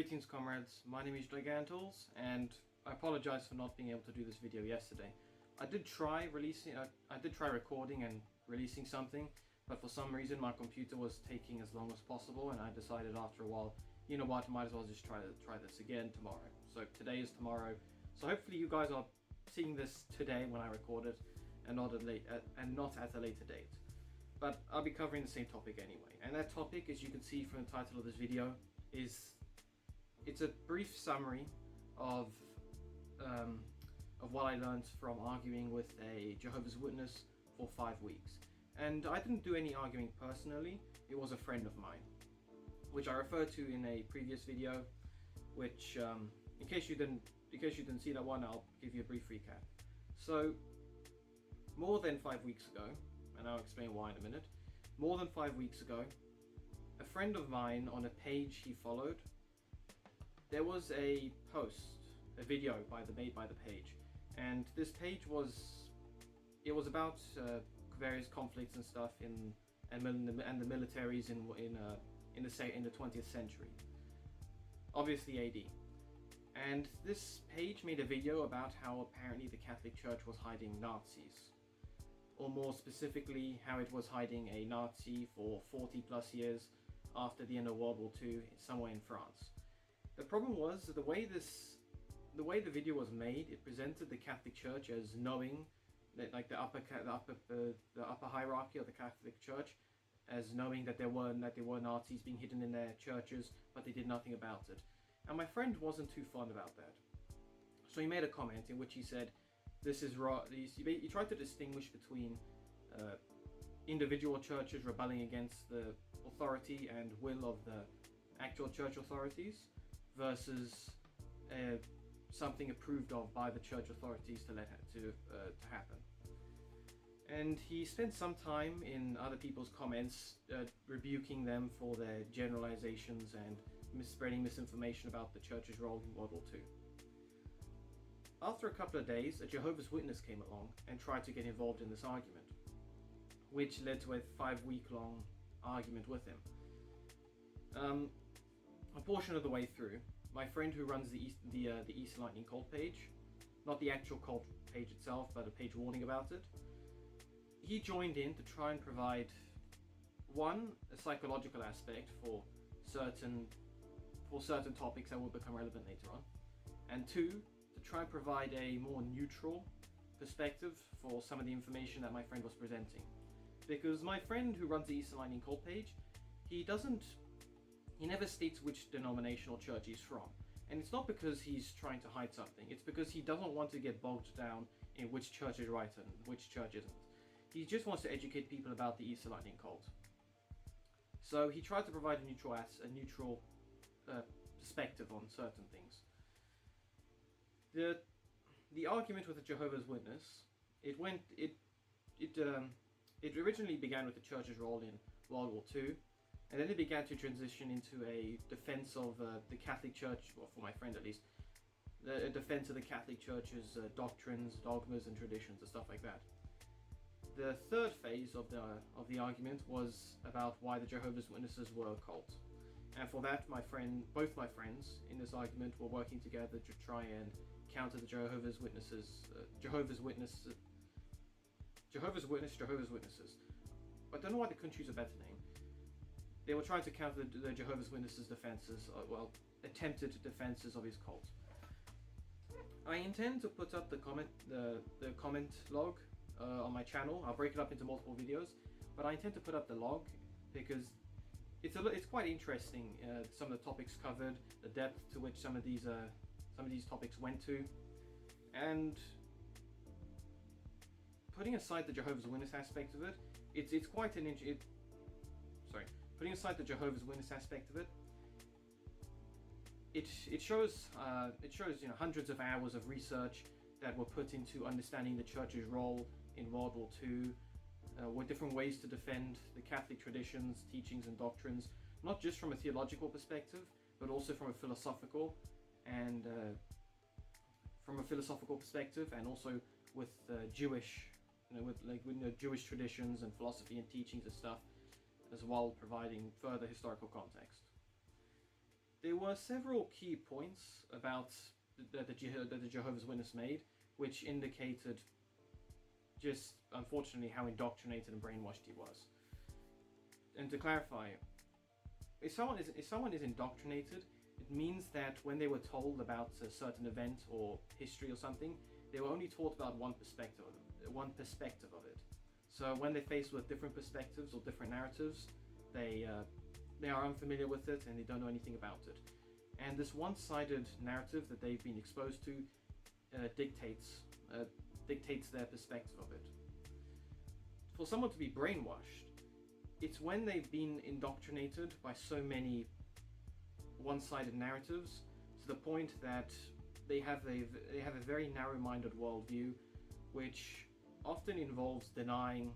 Greetings comrades, my name is Gigantles, and I apologize for not being able to do this video yesterday. I did try recording and releasing something, but for some reason my computer was taking as long as possible, and I decided after a while, you know what, might as well just try this again tomorrow. So today is tomorrow, so hopefully you guys are seeing this today when I record it, and not at a later date. But I'll be covering the same topic anyway, and that topic, as you can see from the title of this video, it's a brief summary of what I learned from arguing with a Jehovah's Witness for 5 weeks. And I didn't do any arguing personally, it was a friend of mine, which I referred to in a previous video, which in case you didn't see that one, I'll give you a brief recap. So more than 5 weeks ago, and I'll explain why in a minute, more than 5 weeks ago, a friend of mine on a page he followed, there was a post, a video made by the page, and this page was about various conflicts and stuff and the militaries in the 20th century, obviously AD. And this page made a video about how apparently the Catholic Church was hiding Nazis, or more specifically, how it was hiding a Nazi for 40 plus years after the end of World War II somewhere in France. The problem was the way the video was made, it presented the Catholic Church as knowing that, like the upper hierarchy of the Catholic Church, as knowing that there were Nazis being hidden in their churches, but they did nothing about it. And my friend wasn't too fond about that, so he made a comment in which he said, "This is wrong." He tried to distinguish between individual churches rebelling against the authority and will of the actual church authorities versus something approved of by the church authorities to happen. And he spent some time in other people's comments rebuking them for their generalizations and spreading misinformation about the church's role in World War II. After a couple of days, a Jehovah's Witness came along and tried to get involved in this argument, which led to a 5-week-long argument with him. A portion of the way through, my friend who runs the East Lightning cult page, not the actual cult page itself, but a page warning about it, he joined in to try and provide, one, a psychological aspect for certain topics that will become relevant later on, and two, to try and provide a more neutral perspective for some of the information that my friend was presenting. Because my friend who runs the Eastern Lightning cult page, he never states which denominational church he's from. And it's not because he's trying to hide something, it's because he doesn't want to get bogged down in which church is right and which church isn't. He just wants to educate people about the Eastern Lightning cult. So he tried to provide a neutral perspective on certain things. The argument with the Jehovah's Witness, it originally began with the church's role in World War II, and then it began to transition into a defense of the Catholic Church, or for my friend at least, a defense of the Catholic Church's doctrines, dogmas, and traditions, and stuff like that. The third phase of the argument was about why the Jehovah's Witnesses were a cult, and for that, both my friends in this argument were working together to try and counter the Jehovah's Witnesses. I don't know why they couldn't choose a better name. They were trying to counter the Jehovah's Witnesses' defenses, attempted defenses of his cult. I intend to put up the comment log on my channel. I'll break it up into multiple videos, but I intend to put up the log because it's quite interesting. Some of the topics covered, the depth to which some of these topics went to, and putting aside the Jehovah's Witness aspect of it, it's quite an putting aside the Jehovah's Witness aspect of it, it shows hundreds of hours of research that were put into understanding the church's role in World War II, with different ways to defend the Catholic traditions, teachings, and doctrines, not just from a theological perspective, but also from a philosophical perspective, and also with Jewish traditions and philosophy and teachings and stuff, as well, providing further historical context. there were several key points about that the Jehovah's Witness made, which indicated just, unfortunately, how indoctrinated and brainwashed he was. And to clarify, if someone is indoctrinated, it means that when they were told about a certain event or history or something, they were only taught about one perspective of it. So when they're faced with different perspectives or different narratives, they are unfamiliar with it and they don't know anything about it. And this one-sided narrative that they've been exposed to dictates their perspective of it. For someone to be brainwashed, it's when they've been indoctrinated by so many one-sided narratives to the point that they have a very narrow-minded worldview, which often involves denying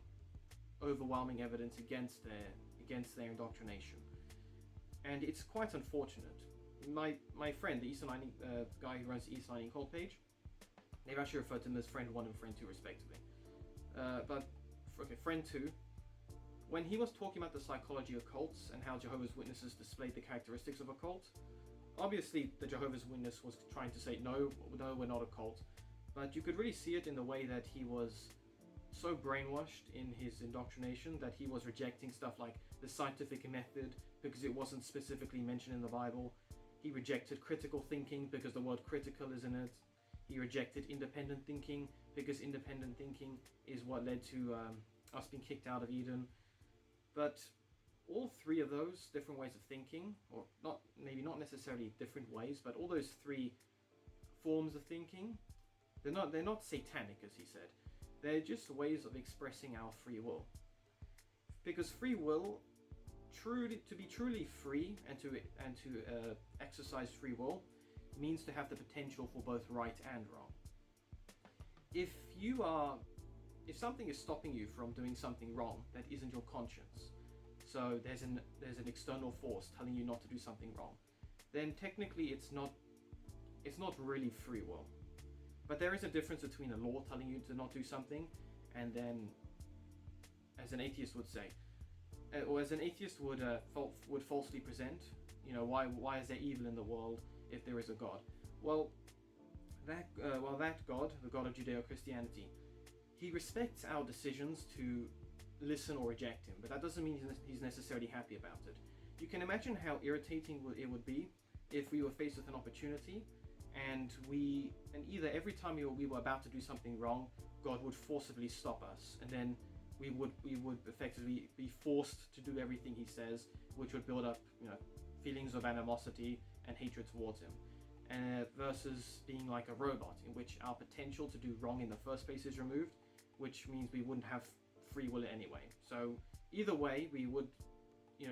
overwhelming evidence against their indoctrination. And it's quite unfortunate. My friend, the Eastern Lightning guy who runs the Eastern Lightning Cult page, they've actually referred to him as Friend 1 and Friend 2 respectively. Friend 2, when he was talking about the psychology of cults and how Jehovah's Witnesses displayed the characteristics of a cult, obviously the Jehovah's Witness was trying to say, no, we're not a cult. But you could really see it in the way that he was so brainwashed in his indoctrination that he was rejecting stuff like the scientific method because it wasn't specifically mentioned in the Bible. He rejected critical thinking because the word critical is in it. He rejected independent thinking because independent thinking is what led to us being kicked out of Eden. But all three of those different ways of thinking, or maybe not necessarily different ways, but all those three forms of thinking, they're not satanic, as he said. They're just ways of expressing our free will. Because free will, to be truly free and to exercise free will, means to have the potential for both right and wrong. If something is stopping you from doing something wrong that isn't your conscience, so there's an external force telling you not to do something wrong, then technically it's not really free will. But there is a difference between a law telling you to not do something, and then, as an atheist would say, or as an atheist would falsely present, why is there evil in the world if there is a God? Well, that God, the God of Judeo-Christianity, he respects our decisions to listen or reject him, but that doesn't mean he's necessarily happy about it. You can imagine how irritating it would be if we were faced with an opportunity and either every time we were about to do something wrong, God would forcibly stop us, and then we would effectively be forced to do everything he says, which would build up feelings of animosity and hatred towards him, versus being like a robot in which our potential to do wrong in the first place is removed, which means we wouldn't have free will anyway. So either way, we would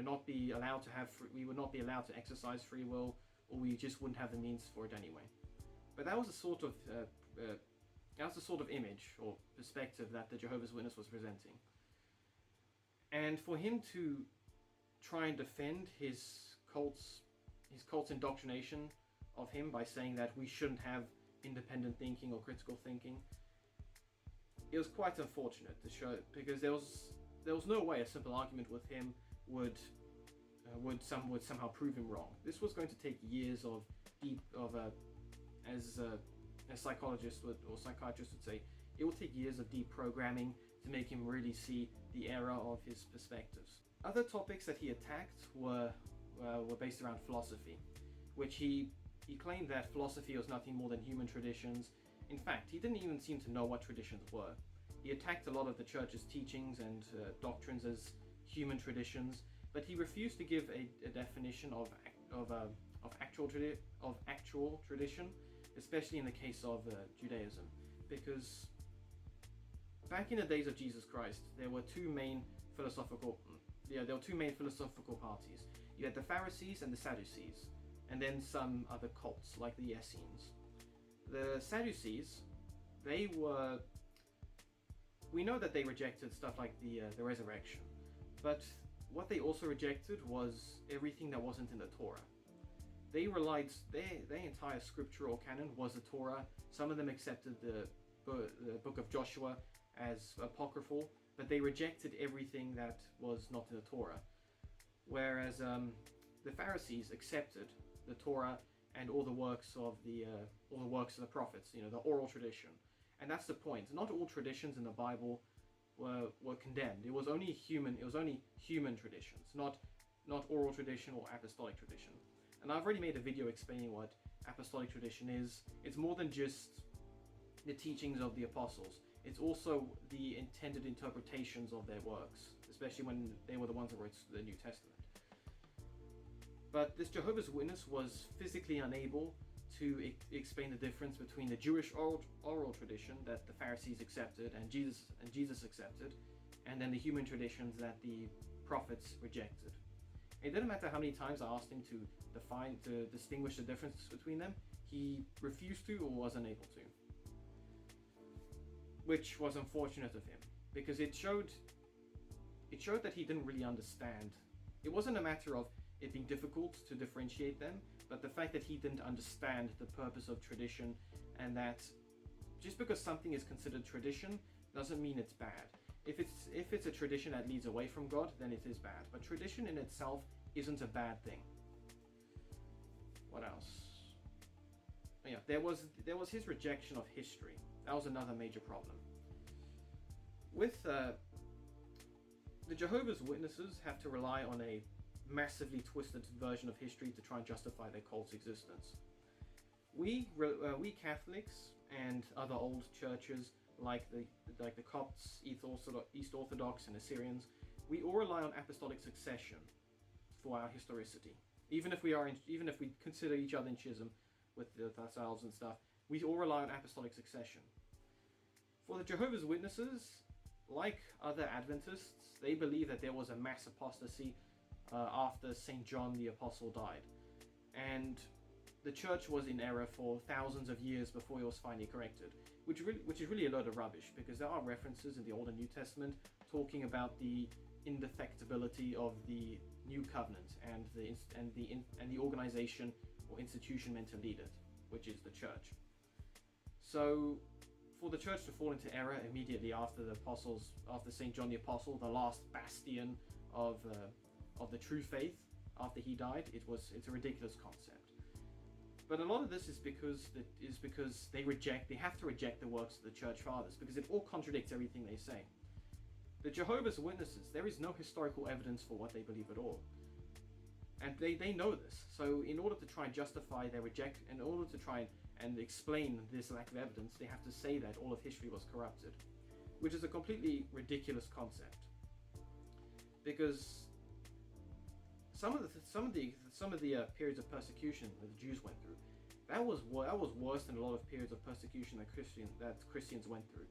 not be allowed to exercise free will, or we just wouldn't have the means for it anyway. But that was the sort of image or perspective that the Jehovah's Witness was presenting. And for him to try and defend his cult's indoctrination of him by saying that we shouldn't have independent thinking or critical thinking, it was quite unfortunate to show, because there was no way a simple argument with him would somehow prove him wrong. This was going to take years as psychologists or psychiatrists would say, it will take years of deep programming to make him really see the error of his perspectives. Other topics that he attacked were based around philosophy, which he claimed that philosophy was nothing more than human traditions. In fact, he didn't even seem to know what traditions were. He attacked a lot of the church's teachings and doctrines as human traditions, but he refused to give a definition of actual tradition, especially in the case of Judaism, because back in the days of Jesus Christ, there were two main philosophical parties. You had the Pharisees and the Sadducees, and then some other cults like the Essenes. The Sadducees, we know that they rejected stuff like the resurrection, but what they also rejected was everything that wasn't in the Torah. They relied, their entire scriptural canon was the Torah. Some of them accepted the book of Joshua as apocryphal, but they rejected everything that was not in the Torah. Whereas the Pharisees accepted the Torah and all the works of the prophets, the oral tradition. And that's the point. Not all traditions in the Bible were condemned. It was only human traditions, not oral tradition or apostolic tradition. And I've already made a video explaining what apostolic tradition is. It's more than just the teachings of the apostles. It's also the intended interpretations of their works, especially when they were the ones that wrote the New Testament. But this Jehovah's Witness was physically unable to explain the difference between the Jewish oral tradition that the Pharisees accepted and Jesus accepted, and then the human traditions that the prophets rejected. It didn't matter how many times I asked him to distinguish the difference between them. He refused to or was unable to, which was unfortunate of him, because it showed that he didn't really understand. It wasn't a matter of it being difficult to differentiate them, but the fact that he didn't understand the purpose of tradition, and that just because something is considered tradition doesn't mean it's bad. If it's a tradition that leads away from God, then it is bad. But tradition in itself isn't a bad thing. What else? Oh yeah, there was his rejection of history. That was another major problem. With the Jehovah's Witnesses have to rely on a massively twisted version of history to try and justify their cult's existence. We Catholics and other old churches like the Copts, East Orthodox, and Assyrians, we all rely on apostolic succession for our historicity. Even if we consider each other in schism with ourselves and stuff, we all rely on apostolic succession. For the Jehovah's Witnesses, like other Adventists, they believe that there was a mass apostasy after St. John the Apostle died, and the church was in error for thousands of years before it was finally corrected, which is really a load of rubbish, because there are references in the Old and New Testament talking about the indefectibility of the New Covenant and the organization or institution meant to lead it, which is the church. So for the church to fall into error immediately after St. John the Apostle, the last bastion of the true faith, after he died, it's a ridiculous concept. But a lot of this is because they have to reject the works of the church fathers, because it all contradicts everything they say. The Jehovah's Witnesses, there is no historical evidence for what they believe at all. And they know this. So in order to try and justify their in order to try and explain this lack of evidence, they have to say that all of history was corrupted, which is a completely ridiculous concept. Because some of the periods of persecution that the Jews went through, that was worse than a lot of periods of persecution that Christians went through.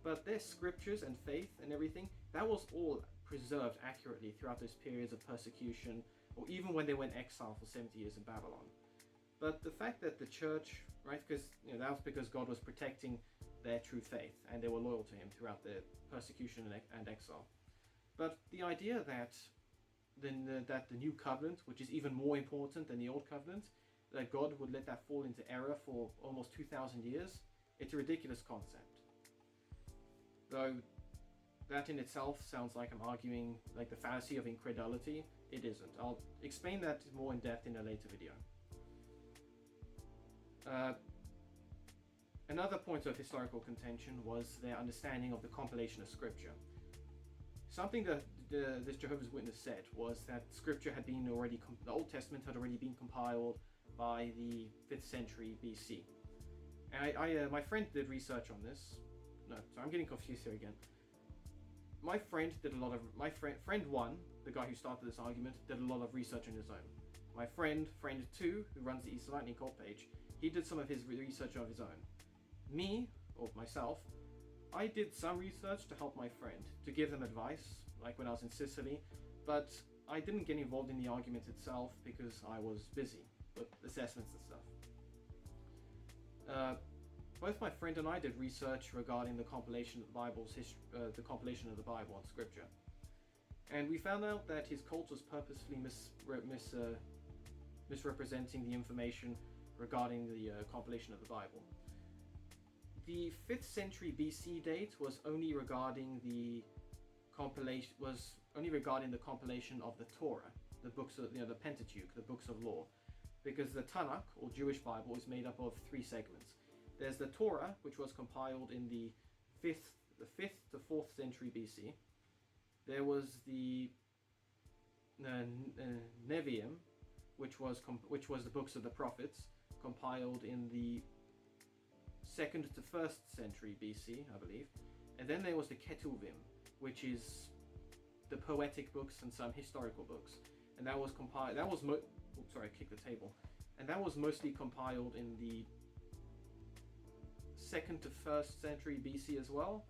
But their scriptures and faith and everything, that was all preserved accurately throughout those periods of persecution, or even when they went exile for 70 years in Babylon. But the fact that the church, right, because that was because God was protecting their true faith and they were loyal to him throughout their persecution and exile. But the idea that the new covenant, which is even more important than the old covenant, that God would let that fall into error for almost 2,000 years, it's a ridiculous concept. Though that in itself sounds like I'm arguing like the fallacy of incredulity, it isn't. I'll explain that more in depth in a later video. Another point of historical contention was their understanding of the compilation of scripture. Something that this Jehovah's Witness said was that scripture had been the Old Testament had already been compiled by the 5th century BC. And my friend did research on this. No, so I'm getting confused here again. My friend friend 1, the guy who started this argument, did a lot of research on his own. My friend 2, who runs the Easter Lightning cult page, he did some of his research of his own. Me, or myself, I did some research to help my friend, to give them advice, like when I was in Sicily, but I didn't get involved in the argument itself because I was busy with assessments and stuff. Both my friend and I did research regarding the compilation of the Bible's the compilation of the Bible and Scripture, and we found out that his cult was purposefully misrepresenting the information regarding the compilation of the Bible. The 5th century BC date was only regarding the compilation of the Torah, the books of the Pentateuch, the books of law. because the Tanakh, or Jewish Bible, is made up of three segments. There's the Torah, which was compiled in the 5th to 4th century BC. There was the Nevi'im, which was the books of the prophets, compiled in the 2nd to 1st century BC, I believe. And then there was the Ketuvim, which is the poetic books and some historical books. And that was compiled. Sorry, I kicked the table. And that was mostly compiled in the 2nd to 1st century BC as well.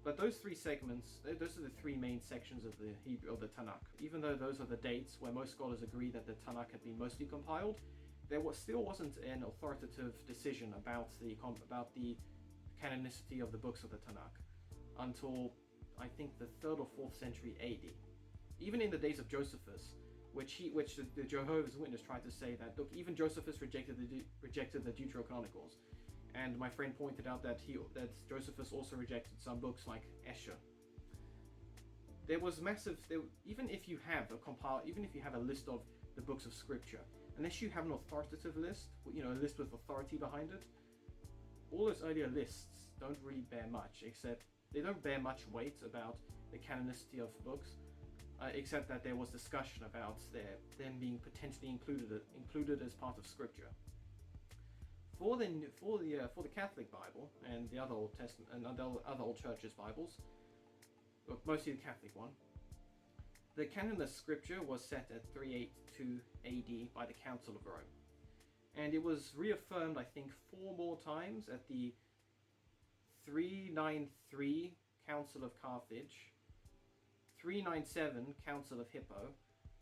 But those three segments, those are the three main sections of the Hebrew, of the Tanakh. Even though those are the dates where most scholars agree that the Tanakh had been mostly compiled, there still wasn't an authoritative decision about the canonicity of the books of the Tanakh until I think the 3rd or 4th century AD. Even in the days of Josephus, which the Jehovah's Witness tried to say that, look, even Josephus rejected the Deuterocanonicals. And my friend pointed out that Josephus also rejected some books like Escher. There was even if you have a list of the books of Scripture, unless you have an authoritative list, a list with authority behind it, all those earlier lists don't really bear much, except they don't bear much weight about the canonicity of books, except that there was discussion about them being potentially included as part of Scripture. For the Catholic Bible and the other Old Testament and other Old Churches Bibles, but mostly the Catholic one, the canon of Scripture was set at 382 AD by the Council of Rome, and it was reaffirmed, I think, 4 more times at the 393 Council of Carthage, 397 Council of Hippo,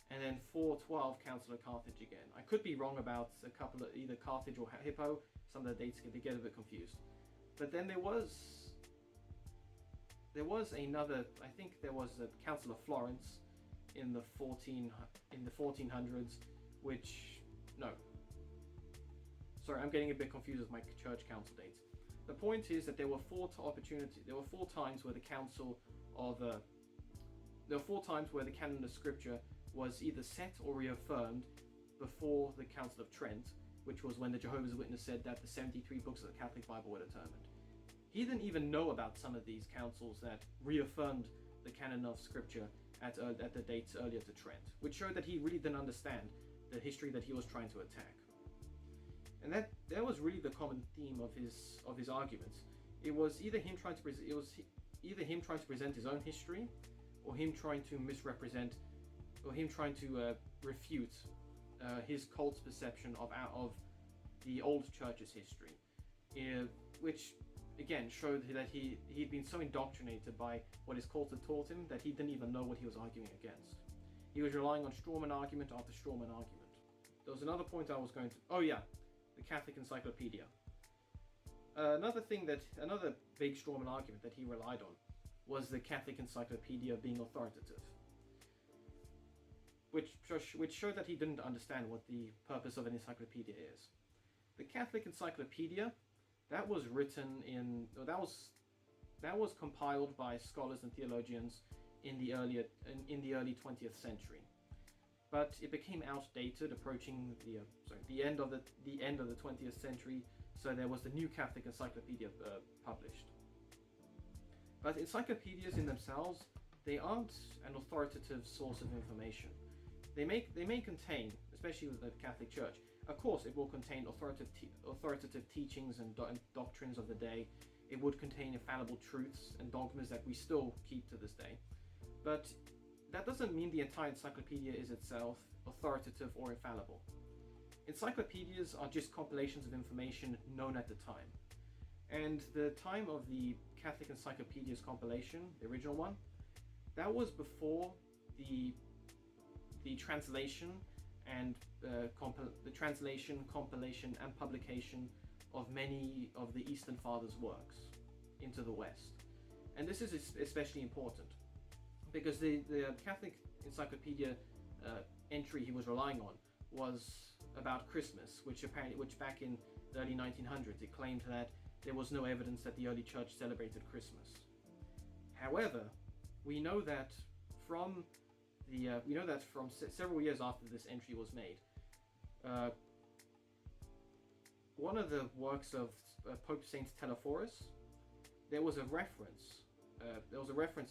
and then 412 Council of Carthage again. I could be wrong about a couple of either Carthage or Hippo. Some of the dates get a bit confused. But then there was another. I think there was a Council of Florence in the 1400s, which sorry, I'm getting a bit confused with my church council dates. The point is that there were 4 times where the canon of Scripture was either set or reaffirmed before the Council of Trent, which was when the Jehovah's Witness said that the 73 books of the Catholic Bible were determined. He didn't even know about some of these councils that reaffirmed the canon of Scripture at the dates earlier to Trent, which showed that he really didn't understand the history that he was trying to attack. And that was really the common theme of his arguments. It was either him trying to present his own history, or him trying to misrepresent, or him trying to refute his cult's perception of the old church's history, which again showed that he'd been so indoctrinated by what his cult had taught him that he didn't even know what he was arguing against. He was relying on strawman argument after strawman argument. There was another point I was going to... Oh yeah, the Catholic Encyclopedia. Another big strawman argument that he relied on was the Catholic Encyclopedia being authoritative, which showed that he didn't understand what the purpose of an encyclopedia is. The Catholic Encyclopedia, that was compiled by scholars and theologians in the early 20th century, but it became outdated approaching the end of the 20th century. So there was the New Catholic Encyclopedia published. But encyclopedias in themselves, they aren't an authoritative source of information. They may contain, especially with the Catholic Church, of course it will contain authoritative teachings and doctrines of the day. It would contain infallible truths and dogmas that we still keep to this day. But that doesn't mean the entire encyclopedia is itself authoritative or infallible. Encyclopedias are just compilations of information known at the time. And the time of the Catholic Encyclopedia's compilation, the original one, that was before the translation and compilation and publication of many of the Eastern Fathers' works into the West. And this is especially important because the Catholic Encyclopedia entry he was relying on was about Christmas, which back in the early 1900s it claimed that there was no evidence that the early church celebrated Christmas. However, we know that from several years after this entry was made, one of the works of Pope Saint Telephorus, there was a reference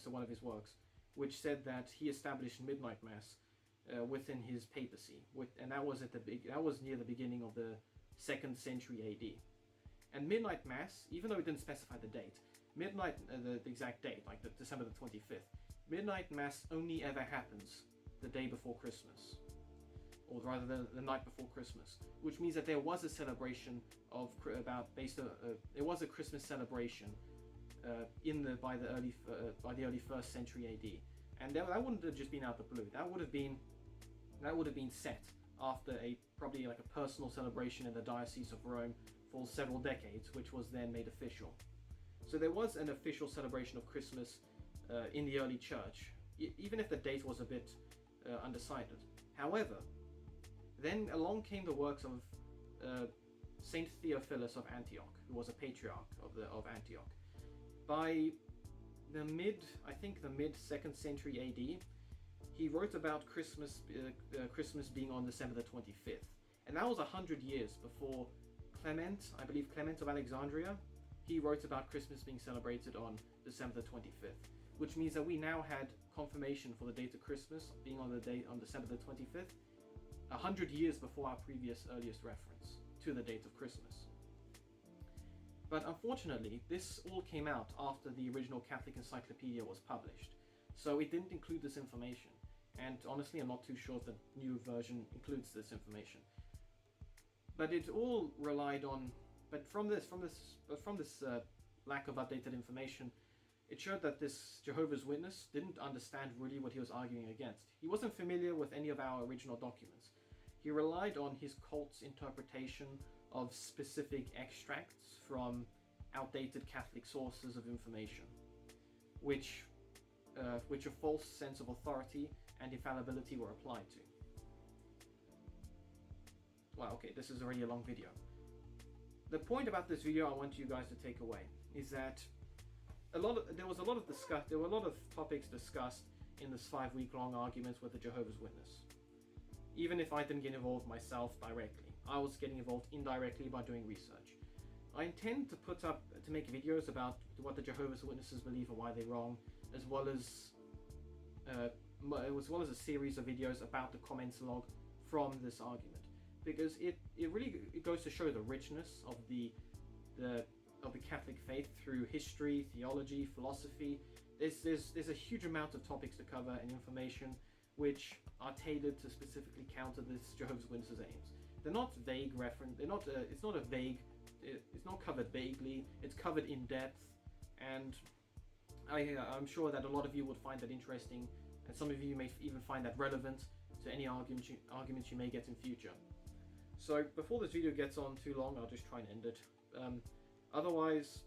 to one of his works, which said that he established midnight mass within his papacy, and that was near the beginning of the 2nd century AD. And midnight mass, even though it didn't specify the date, the exact date, like December the 25th, midnight mass only ever happens the day before Christmas, or rather the night before Christmas, which means that there was a celebration of there was a Christmas celebration by the early 1st century AD, and that wouldn't have just been out of the blue. That would have been set after probably like a personal celebration in the Diocese of Rome for several decades, which was then made official. So there was an official celebration of Christmas in the early church, even if the date was a bit undecided. However, then along came the works of Saint Theophilus of Antioch, who was a patriarch of Antioch. By the mid 2nd century AD, he wrote about Christmas being on December the 25th, and that was 100 years before Clement of Alexandria. He wrote about Christmas being celebrated on December the 25th, which means that we now had confirmation for the date of Christmas being on December the 25th, 100 years before our earliest reference to the date of Christmas. But unfortunately, this all came out after the original Catholic Encyclopedia was published, so it didn't include this information. And honestly, I'm not too sure if the new version includes this information. But it all relied on. But from this lack of updated information, it showed that this Jehovah's Witness didn't understand really what he was arguing against. He wasn't familiar with any of our original documents. He relied on his cult's interpretation of specific extracts from outdated Catholic sources of information, which a false sense of authority and infallibility were applied to. Well, okay, this is already a long video. The point about this video I want you guys to take away is that there were a lot of topics discussed in this 5-week-long arguments with the Jehovah's Witness. Even if I didn't get involved myself directly, I was getting involved indirectly by doing research. I intend to make videos about what the Jehovah's Witnesses believe and why they're wrong, as well as a series of videos about the comments log from this argument, because it really goes to show the richness of the Catholic faith through history, theology, philosophy. There's a huge amount of topics to cover and information which are tailored to specifically counter this Jehovah's Witnesses' aims. They're not vague reference. It's not covered vaguely. It's covered in depth, and I'm sure that a lot of you would find that interesting, and some of you may even find that relevant to any arguments you may get in future. So before this video gets on too long, I'll just try and end it. Otherwise,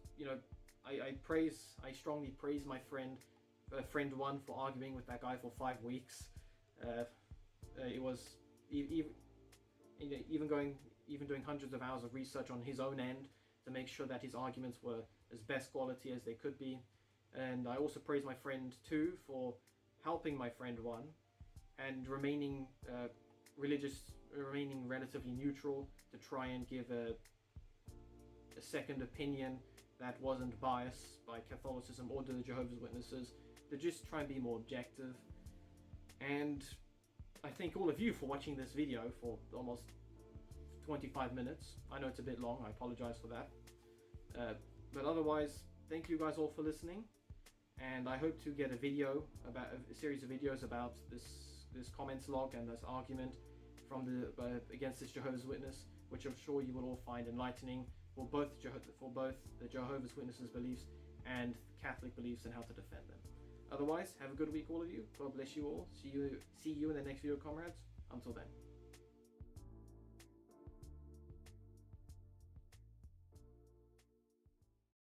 I strongly praise my friend 1 for arguing with that guy for 5 weeks. It was even doing hundreds of hours of research on his own end to make sure that his arguments were as best quality as they could be. And I also praise my friend 2 for helping my friend 1 and remaining relatively neutral to try and give a second opinion that wasn't biased by Catholicism or the Jehovah's Witnesses, to just try and be more objective. And I thank all of you for watching this video for almost 25 minutes. I know it's a bit long, I apologize for that. But otherwise, thank you guys all for listening, and I hope to get a series of videos about this comments log and this argument against this Jehovah's Witness, which I'm sure you will all find enlightening for both the Jehovah's Witnesses' beliefs and Catholic beliefs and how to defend them. Otherwise, have a good week, all of you. God bless you all. See you in the next video, comrades. Until then.